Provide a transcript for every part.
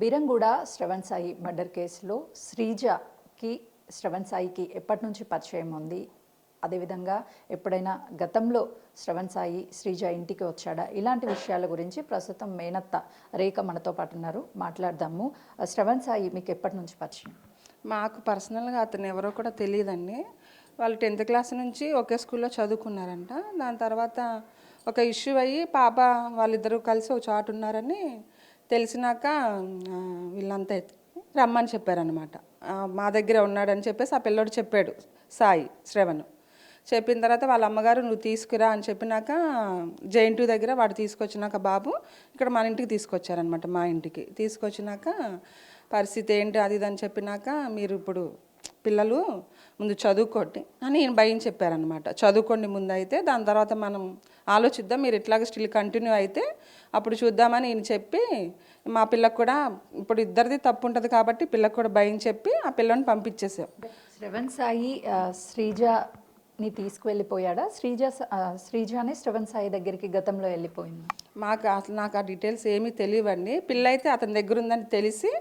Beeramguda Shravan Sai murder కేసులో శ్రీజకి శ్రవణ్ సాయికి ఎప్పటి నుంచి పరిచయం ఉంది? అదేవిధంగా ఎప్పుడైనా గతంలో శ్రవణ్ సాయి శ్రీజ ఇంటికి వచ్చాడా? ఇలాంటి విషయాల గురించి ప్రస్తుతం మేనత్త రేఖ మనతో పాటు ఉన్నారు, మాట్లాడదాము. శ్రవణ్ సాయి మీకు ఎప్పటి నుంచి పరిచయం? మాకు పర్సనల్గా అతను ఎవరో కూడా తెలియదండి. వాళ్ళు 10th క్లాస్ నుంచి ఒకే స్కూల్లో చదువుకున్నారంట. దాని తర్వాత ఒక ఇష్యూ అయ్యి పాప వాళ్ళిద్దరూ కలిసి ఒక చాటు ఉన్నారని తెలిసినాక వీళ్ళంతా రమ్మని చెప్పారనమాట. మా దగ్గర ఉన్నాడని చెప్పేసి ఆ పిల్లోడు చెప్పాడు, సాయి శ్రవణ్. చెప్పిన తర్వాత వాళ్ళ అమ్మగారు నువ్వు తీసుకురా అని చెప్పినాక జైంటు దగ్గర వాడు తీసుకొచ్చినాక బాబు ఇక్కడ మన ఇంటికి తీసుకొచ్చారనమాట. మా ఇంటికి తీసుకొచ్చినాక పరిస్థితి ఏంటి అది ఇది అని చెప్పినాక మీరు ఇప్పుడు పిల్లలు ముందు చదువుకోండి అని ఈయన భయం చెప్పారనమాట. చదువుకోండి ముందు, అయితే దాని తర్వాత మనం ఆలోచిద్దాం, మీరు ఇట్లాగ స్టిల్ కంటిన్యూ అయితే అప్పుడు చూద్దామని ఈయన చెప్పి మా పిల్లకు కూడా ఇప్పుడు ఇద్దరిది తప్పు ఉంటుంది కాబట్టి పిల్లకు కూడా భయం చెప్పి ఆ పిల్లని పంపించేసాం. శ్రవణ్ సాయి శ్రీజని తీసుకువెళ్ళిపోయాడా? శ్రీజానే శ్రవణ్ సాయి దగ్గరికి గతంలో వెళ్ళిపోయింది? నాకు ఆ డీటెయిల్స్ ఏమీ తెలియవండి. పిల్ల అయితే అతని దగ్గర ఉందని తెలిసి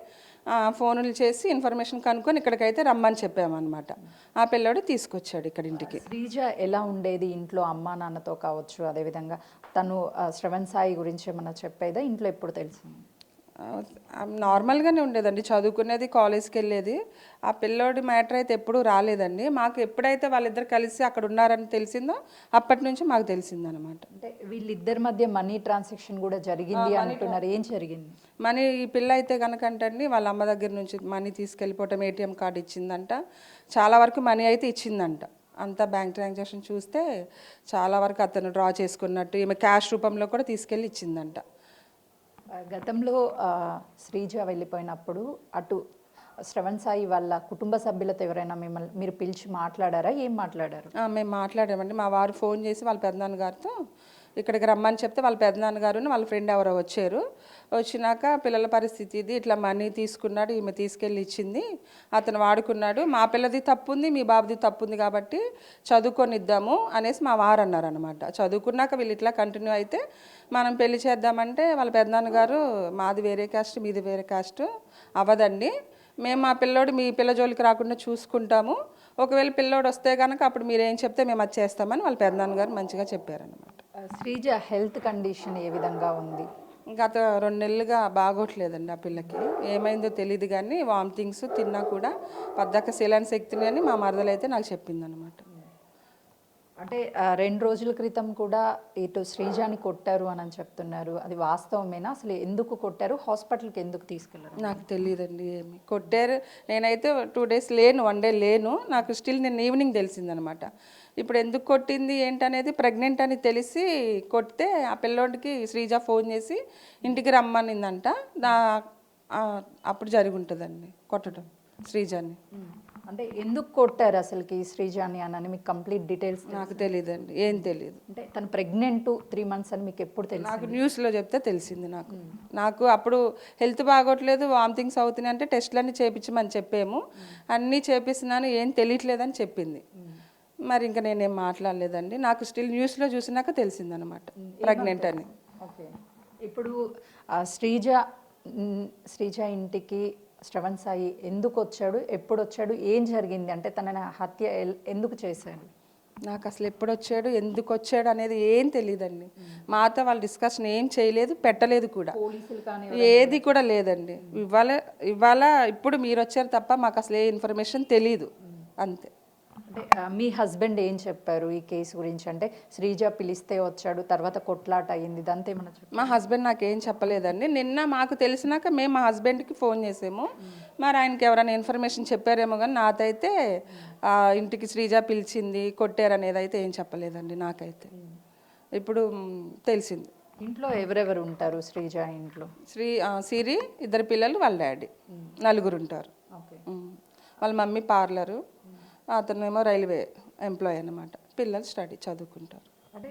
ఫోన్లు చేసి ఇన్ఫర్మేషన్ కనుక్కొని ఇక్కడికైతే రమ్మని చెప్పామన్నమాట. ఆ పిల్లోడు తీసుకొచ్చాడు ఇక్కడ ఇంటికి. శ్రీజ ఎలా ఉండేది ఇంట్లో? అమ్మా నాన్నతో కావచ్చు, అదేవిధంగా తను శ్రవణ్ సాయి గురించి ఏమన్నా చెప్పేదా ఇంట్లో? ఎప్పుడు తెలిసింది? నార్మల్గానే ఉండేదండి, చదువుకునేది, కాలేజ్కి వెళ్ళేది. ఆ పిల్లోడి మ్యాటర్ అయితే ఎప్పుడూ రాలేదండి. మాకు ఎప్పుడైతే వాళ్ళిద్దరు కలిసి అక్కడ ఉన్నారని తెలిసిందో అప్పటి నుంచి మాకు తెలిసిందనమాట. అంటే వీళ్ళిద్దరి మధ్య మనీ ట్రాన్సాక్షన్ కూడా జరిగింది అంటున్నారు, ఏం జరిగింది? మనీ ఈ పిల్ల అయితే కనుకంటండి వాళ్ళ అమ్మ దగ్గర నుంచి మనీ తీసుకెళ్ళిపోవటం, ఏటీఎం కార్డు ఇచ్చిందంట, చాలా వరకు మనీ అయితే ఇచ్చిందంట. అంతా బ్యాంక్ ట్రాన్సాక్షన్ చూస్తే చాలా వరకు అతను డ్రా చేసుకున్నట్టు, ఈమె క్యాష్ రూపంలో కూడా తీసుకెళ్ళి ఇచ్చిందంట. గతంలో శ్రీజ వెళ్ళిపోయినప్పుడు అటు శ్రవణ్ సాయి వాళ్ళ కుటుంబ సభ్యులతో ఎవరైనా మీరు పిలిచి మాట్లాడారా? ఏం మాట్లాడారు? మేము మాట్లాడామండి. మా వారు ఫోన్ చేసి వాళ్ళ పెద్దనాన్నగారితో ఇక్కడికి రమ్మని చెప్తే వాళ్ళ పెద్దనాన్నగారు వాళ్ళ ఫ్రెండ్ ఎవరో వచ్చారు. వచ్చినాక పిల్లల పరిస్థితి ఇది, ఇట్లా మనీ తీసుకున్నాడు, ఈమె తీసుకెళ్ళి ఇచ్చింది, అతను వాడుకున్నాడు, మా పిల్లది తప్పు ఉంది, మీ బాబుది తప్పు ఉంది కాబట్టి చదువుకొనిద్దాము అనేసి మా వారు అన్నారనమాట. చదువుకున్నాక వీళ్ళు ఇట్లా కంటిన్యూ అయితే మనం పెళ్లి చేద్దామంటే వాళ్ళ పెద్దనాన్నగారు మాది వేరే కాస్ట్, మీది వేరే కాస్ట్ అవ్వదండి, మేము మా పిల్లోడు మీ పిల్ల జోలికి రాకుండా చూసుకుంటాము, ఒకవేళ పిల్లోడు వస్తే కనుక అప్పుడు మీరు ఏం చెప్తే మేము అది చేస్తామని వాళ్ళ పెద్దనాన్నగారు మంచిగా చెప్పారనమాట. శ్రీజ హెల్త్ కండిషన్ ఏ విధంగా ఉంది? గత 2 నెలలుగా బాగోట్లేదండి. ఆ పిల్లకి ఏమైందో తెలియదు కానీ వామిటింగ్స్, తిన్నా కూడా పద్దాక శీలాన్ శక్తిని అని మా మరదలైతే నాకు చెప్పిందనమాట. అంటే 2 రోజుల క్రితం కూడా ఇటు శ్రీజాని కొట్టారు అని చెప్తున్నారు, అది వాస్తవమేనా? అసలు ఎందుకు కొట్టారు? హాస్పిటల్కి ఎందుకు తీసుకెళ్ళారు? నాకు తెలియదండి ఏమి కొట్టారు. నేనైతే 2 డేస్ లేను, 1 డే లేను. నాకు స్టిల్ నేను ఈవినింగ్ తెలిసిందనమాట. ఇప్పుడు ఎందుకు కొట్టింది ఏంటనేది ప్రెగ్నెంట్ అని తెలిసి కొడితే ఆ పిల్లోడికి శ్రీజ ఫోన్ చేసి ఇంటికి రమ్మనిందంట. అప్పుడు జరిగి ఉంటుందండి కొట్టడం శ్రీజాని. అంటే ఎందుకు కొట్టారు అసలుకి శ్రీజాని అని మీకు కంప్లీట్ డీటెయిల్స్? నాకు తెలియదండి, ఏం తెలియదు. అంటే తను ప్రెగ్నెంట్ 3 months అని మీకు ఎప్పుడు తెలియదు? నాకు న్యూస్లో చెప్తే తెలిసింది. నాకు అప్పుడు హెల్త్ బాగోట్లేదు, వామిటింగ్స్ అవుతున్నాయి అంటే టెస్టులన్నీ చేయించమని చెప్పాము, అన్నీ చేపిస్తున్నాను, ఏం తెలియట్లేదని చెప్పింది. మరి ఇంకా నేనేం మాట్లాడలేదండి. నాకు స్టిల్ న్యూస్లో చూసినాక తెలిసిందనమాట ప్రెగ్నెంట్ అని. ఓకే, ఇప్పుడు శ్రీజ ఇంటికి శ్రవణ్ సాయి ఎందుకు వచ్చాడు, ఎప్పుడు వచ్చాడు, ఏం జరిగింది? అంటే తనని హత్య ఎందుకు చేశాడు? నాకు అసలు ఎప్పుడు వచ్చాడు, ఎందుకు వచ్చాడు అనేది ఏం తెలియదండి. మాతో వాళ్ళు డిస్కషన్ ఏం చేయలేదు, పెట్టలేదు కూడా, ఏది కూడా లేదండి. ఇవాళ ఇప్పుడు మీరు వచ్చారు తప్ప మాకు అసలు ఏ ఇన్ఫర్మేషన్ తెలీదు, అంతే. అంటే మీ హస్బెండ్ ఏం చెప్పారు ఈ కేసు గురించి? అంటే శ్రీజ పిలిస్తే వచ్చాడు, తర్వాత కొట్లాట అయ్యింది, ఇదంతా ఏమన్నా చెప్పారు? మా హస్బెండ్ నాకేం చెప్పలేదండి. నిన్న మాకు తెలిసినాక మేము మా హస్బెండ్కి ఫోన్ చేసాము. మరి ఆయనకి ఎవరైనా ఇన్ఫర్మేషన్ చెప్పారేమో కానీ నాకైతే ఇంటికి శ్రీజ పిలిచింది, కొట్టారనేది అయితే ఏం చెప్పలేదండి నాకైతే. ఇప్పుడు తెలిసింది. ఇంట్లో ఎవరెవరు ఉంటారు శ్రీజ ఇంట్లో? సిరి, 2 పిల్లలు, వాళ్ళ డాడీ, 4 ఉంటారు. వాళ్ళ మమ్మీ పార్లరు, అతనేమో రైల్వే ఎంప్లాయీ అనమాట. పిల్లలు స్టడీ చదువుకుంటారు. అంటే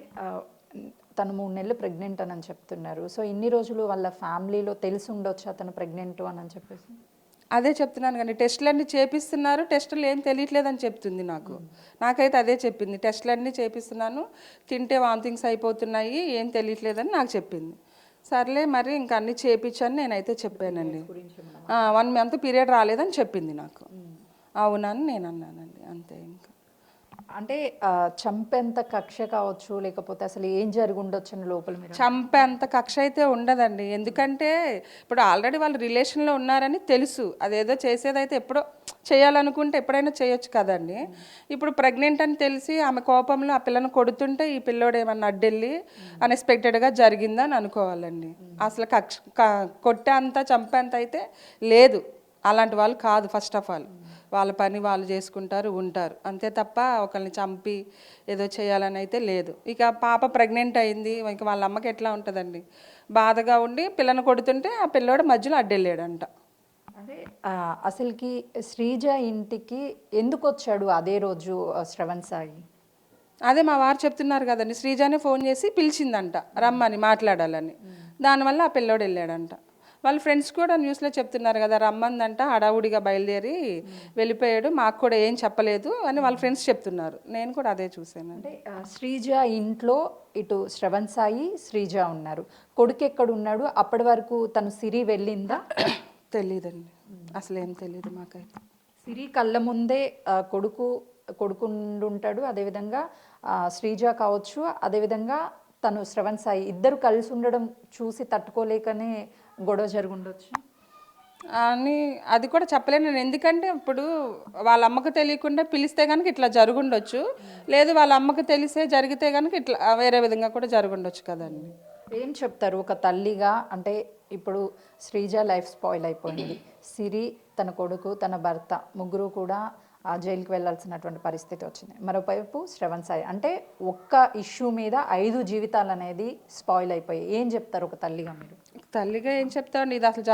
తను 3 నెలలు ప్రెగ్నెంట్ అని చెప్తున్నారు. సో ఇన్ని రోజులు వాళ్ళ ఫ్యామిలీలో తెలిసి ఉండొచ్చు అతను ప్రెగ్నెంట్ అని చెప్పేసి? అదే చెప్తున్నాను కానీ టెస్టులన్నీ చేపిస్తున్నారు, టెస్టులు ఏం తెలియట్లేదని చెప్తుంది నాకైతే అదే చెప్పింది. టెస్టులన్నీ చేపిస్తున్నాను, తింటే వామిటింగ్స్ అయిపోతున్నాయి, ఏం తెలియట్లేదని నాకు చెప్పింది. సర్లే మరి ఇంకా అన్ని చేపించని నేనైతే చెప్పానండి. 1 మంత్ పీరియడ్ రాలేదని చెప్పింది నాకు. అవునని నేను అన్నానండి, అంతే ఇంకా. అంటే చంపేంత కక్ష కావచ్చు, లేకపోతే అసలు ఏం జరిగి ఉండొచ్చు అని లోపల మీరు చంపేంత కక్ష అయితే ఉండదండి. ఎందుకంటే ఇప్పుడు ఆల్రెడీ వాళ్ళు రిలేషన్లో ఉన్నారని తెలుసు. అదేదో చేసేదైతే ఎప్పుడో చేయాలనుకుంటే ఎప్పుడైనా చేయొచ్చు కదండి. ఇప్పుడు ప్రెగ్నెంట్ అని తెలిసి ఆమె కోపంలో ఆ పిల్లను కొడుతుంటే ఈ పిల్లోడు ఏమన్నా అడ్డెళ్ళి అన్ఎక్స్పెక్టెడ్గా జరిగిందని అనుకోవాలండి. అసలు కొట్టే అంత చంపేంత అయితే లేదు. అలాంటి వాళ్ళు కాదు. ఫస్ట్ ఆఫ్ ఆల్ వాళ్ళ పని వాళ్ళు చేసుకుంటారు, ఉంటారు, అంతే తప్ప ఒకరిని చంపి ఏదో చేయాలని అయితే లేదు. ఇక పాప ప్రెగ్నెంట్ అయింది, ఇంక వాళ్ళ అమ్మకి ఎట్లా ఉంటుందండి, బాధగా ఉండి పిల్లని కొడుతుంటే ఆ పిల్లోడు మధ్యలో అడ్డెళ్ళాడంట. అంటే అసలుకి శ్రీజ ఇంటికి ఎందుకు వచ్చాడు అదే రోజు శ్రవణ్ సాయి? అదే మా వారు చెప్తున్నారు కదండి, శ్రీజానే ఫోన్ చేసి పిలిచిందంట రమ్మని మాట్లాడాలని. దానివల్ల ఆ పిల్లోడు వెళ్ళాడంట. వాళ్ళ ఫ్రెండ్స్ కూడా న్యూస్లో చెప్తున్నారు కదా, రమ్మందంట, హడావుడిగా బయలుదేరి వెళ్ళిపోయాడు, మాకు కూడా ఏం చెప్పలేదు అని వాళ్ళ ఫ్రెండ్స్ చెప్తున్నారు. నేను కూడా అదే చూశాను. అంటే శ్రీజ ఇంట్లో ఇటు శ్రవణ్ సాయి, శ్రీజ ఉన్నారు. కొడుకు ఎక్కడ ఉన్నాడు? అప్పటి వరకు తను సిరి వెళ్ళిందా? తెలీదండి, అసలు ఏం తెలీదు మాకైతే. సిరి కళ్ళ ముందే కొడుకుండుంటాడు. అదేవిధంగా శ్రీజ కావచ్చు, అదేవిధంగా తను శ్రవణ్ సాయి ఇద్దరు కలిసి ఉండడం చూసి తట్టుకోలేకనే గొడవ జరుగుండొచ్చు అని అది కూడా చెప్పలేను నేను. ఎందుకంటే ఇప్పుడు వాళ్ళ అమ్మకు తెలియకుండా పిలిస్తే కనుక ఇట్లా జరుగుండొచ్చు, లేదు వాళ్ళ అమ్మకు తెలిసే జరిగితే కనుక ఇట్లా వేరే విధంగా కూడా జరుగుండొచ్చు కదండి. ఏం చెప్తారు ఒక తల్లిగా? అంటే ఇప్పుడు శ్రీజ లైఫ్ స్పాయిల్ అయిపోయింది, సిరి, తన కొడుకు, తన భర్త ముగ్గురు కూడా జైలుకి వెళ్ళాల్సినటువంటి పరిస్థితి వచ్చింది. మరోవైపు శ్రవణ్ సాయి, అంటే ఒక్క ఇష్యూ మీద 5 జీవితాలు అనేది స్పాయిల్ అయిపోయాయి. ఏం చెప్తారు ఒక తల్లిగా మీరు? తల్లిగా ఏం చెప్తామండి, ఇది అసలు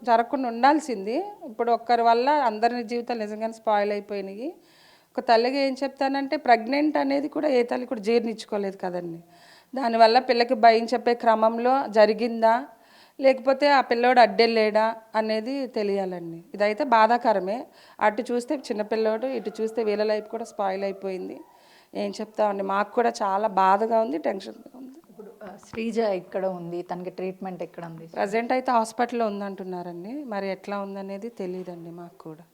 జరగకుండా ఉండాల్సింది. ఇప్పుడు ఒక్కరి వల్ల అందరి జీవితాలు నిజంగానే స్పాయిల్ అయిపోయినాయి. ఒక తల్లిగా ఏం చెప్తానంటే, ప్రెగ్నెంట్ అనేది కూడా ఏ తల్లి కూడా జీర్ణించుకోలేదు కదండి. దానివల్ల పిల్లకి భయం చెప్పే క్రమంలో జరిగిందా, లేకపోతే ఆ పిల్లోడు అడ్డెళ్ళాడా అనేది తెలియాలండి. ఇదైతే బాధాకరమే. అటు చూస్తే చిన్నపిల్లోడు, ఇటు చూస్తే వీళ్ళ లైఫ్ కూడా స్పాయిల్ అయిపోయింది. ఏం చెప్తామండి, మాకు కూడా చాలా బాధగా ఉంది, టెన్షన్గా ఉంది. ఇప్పుడు శ్రీజ ఎక్కడ ఉంది? తనకి ట్రీట్మెంట్ ఎక్కడ ఉంది? ప్రజెంట్ అయితే హాస్పిటల్లో ఉందంటున్నారండి, మరి ఎట్లా ఉందనేది తెలియదండి మాకు కూడా.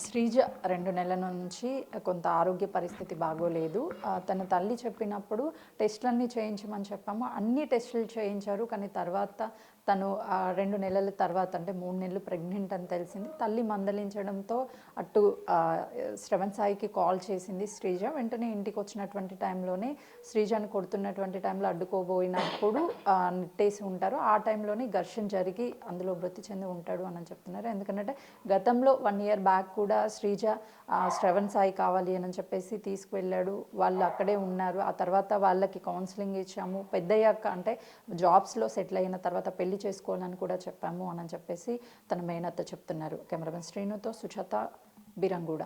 శ్రీజ 2 నెలల నుంచి కొంత ఆరోగ్య పరిస్థితి బాగోలేదు. తన తల్లి చెప్పినప్పుడు టెస్టులన్నీ చేయించమని చెప్పాము, అన్ని టెస్టులు చేయించారు. కానీ తర్వాత తను 2 నెలల తర్వాత, అంటే 3 నెలలు ప్రెగ్నెంట్ అని తెలిసింది. తల్లి మందలించడంతో అటు శ్రవణ్ సాయికి కాల్ చేసింది శ్రీజ. వెంటనే ఇంటికి వచ్చినటువంటి టైంలోనే శ్రీజను కొడుతున్నటువంటి టైంలో అడ్డుకోబోయినప్పుడు నెట్టేసి ఉంటారు. ఆ టైంలోనే ఘర్షణ జరిగి అందులో మృతి చెంది ఉంటాడు అని చెప్తున్నారు. ఎందుకంటే గతంలో 1 ఇయర్ బ్యాక్ కూడా శ్రీజ శ్రవణ్ సాయి కావాలి అని చెప్పేసి తీసుకువెళ్ళాడు. వాళ్ళు అక్కడే ఉన్నారు. ఆ తర్వాత వాళ్ళకి కౌన్సిలింగ్ ఇచ్చాము. పెద్దయ్యాక, అంటే జాబ్స్లో సెటిల్ అయిన తర్వాత పెళ్లి చేసుకోవాలని కూడా చెప్పాము అని చెప్పేసి తన మేనత్త చెప్తున్నారు. కెమెరామెన్ శ్రీనుతో సుజాత, బిరంగూడ.